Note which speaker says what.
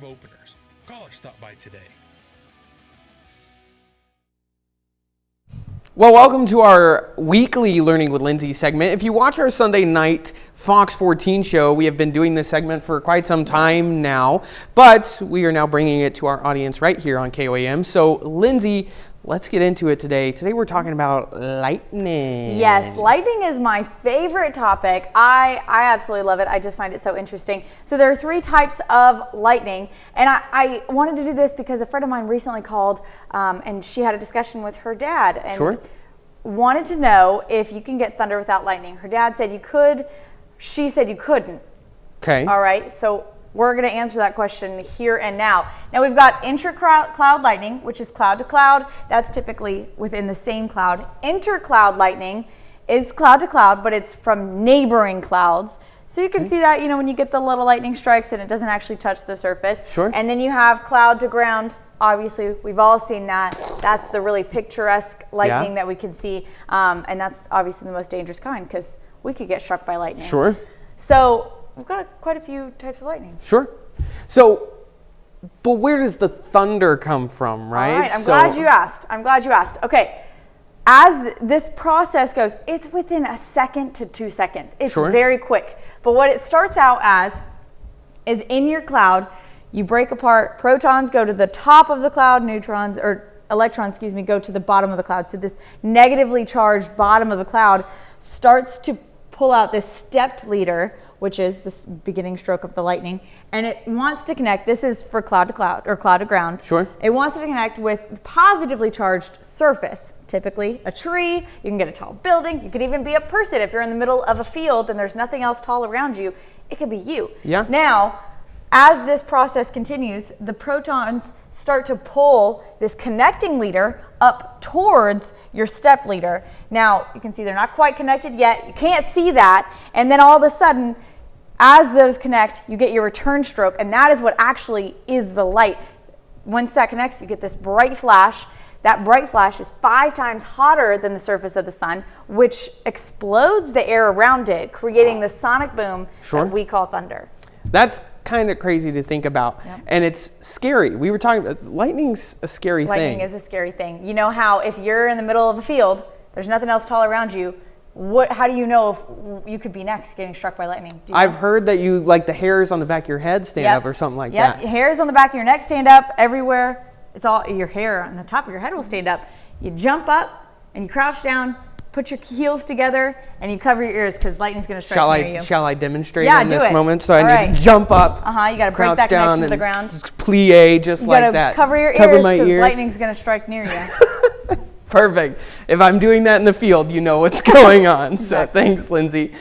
Speaker 1: of openers. Call or stop by today.
Speaker 2: Well, welcome to our weekly Learning with Lindsey segment. If you watch our Sunday night Fox 14 show, we have been doing this segment for quite some time now, but we are now bringing it to our audience right here on KOAM. So, Lindsey, let's get into it today. Today we're talking about lightning.
Speaker 3: Yes, lightning is my favorite topic. I absolutely love it. I just find it so interesting. So there are 3 types of lightning, and I wanted to do this because a friend of mine recently called and she had a discussion with her dad and wanted to know if you can get thunder without lightning. Her dad said you could. She said you couldn't.
Speaker 2: Okay.
Speaker 3: All right, so we're going to answer that question here and now. Now we've got intra-cloud lightning, which is cloud to cloud. That's typically within the same cloud. Inter-cloud lightning is cloud to cloud, but it's from neighboring clouds. So you can see that, when you get the little lightning strikes and it doesn't actually touch the surface.
Speaker 2: Sure.
Speaker 3: And then you have cloud to ground. Obviously, we've all seen that. That's the really picturesque lightning that we can see. And that's obviously the most dangerous kind because we could get struck by lightning.
Speaker 2: Sure.
Speaker 3: So we've got quite a few types of lightning.
Speaker 2: Sure. So, but where does the thunder come from, right?
Speaker 3: All right, I'm glad you asked. Okay, as this process goes, it's within a second to 2 seconds. It's very quick. But what it starts out as is in your cloud, you break apart, protons go to the top of the cloud, electrons, go to the bottom of the cloud. So this negatively charged bottom of the cloud starts to pull out this stepped leader, which is the beginning stroke of the lightning, and it wants to connect. This is for cloud to cloud or cloud to ground.
Speaker 2: Sure.
Speaker 3: It wants to connect with positively charged surface, typically a tree. You can get a tall building. You could even be a person. If you're in the middle of a field and there's nothing else tall around you, it could be you.
Speaker 2: Yeah.
Speaker 3: Now, as this process continues, the protons start to pull this connecting leader up towards your step leader. Now, you can see they're not quite connected yet. You can't see that. And then all of a sudden, as those connect, you get your return stroke, and that is what actually is the light. Once that connects, you get this bright flash. That bright flash is 5 times hotter than the surface of the sun, which explodes the air around it, creating the sonic boom that we call thunder.
Speaker 2: That's kind of crazy to think about, and it's scary. We were talking about lightning's a scary thing.
Speaker 3: Lightning is a scary thing. You know how if you're in the middle of a field, there's nothing else tall around you, how do you know if you could be next getting struck by lightning?
Speaker 2: I've heard that the hairs on the back of your head stand up or something like that.
Speaker 3: Hairs on the back of your neck stand up everywhere. It's all your hair on the top of your head will stand up. You jump up and you crouch down, put your heels together, and you cover your ears because lightning's going to strike near you.
Speaker 2: Shall I demonstrate in this moment? So
Speaker 3: all
Speaker 2: I need to jump up.
Speaker 3: You got to break that connection to the ground.
Speaker 2: Plie just like that.
Speaker 3: Cover your ears because lightning's going to strike near you.
Speaker 2: Perfect. If I'm doing that in the field, you know what's going on. So thanks, Lindsey.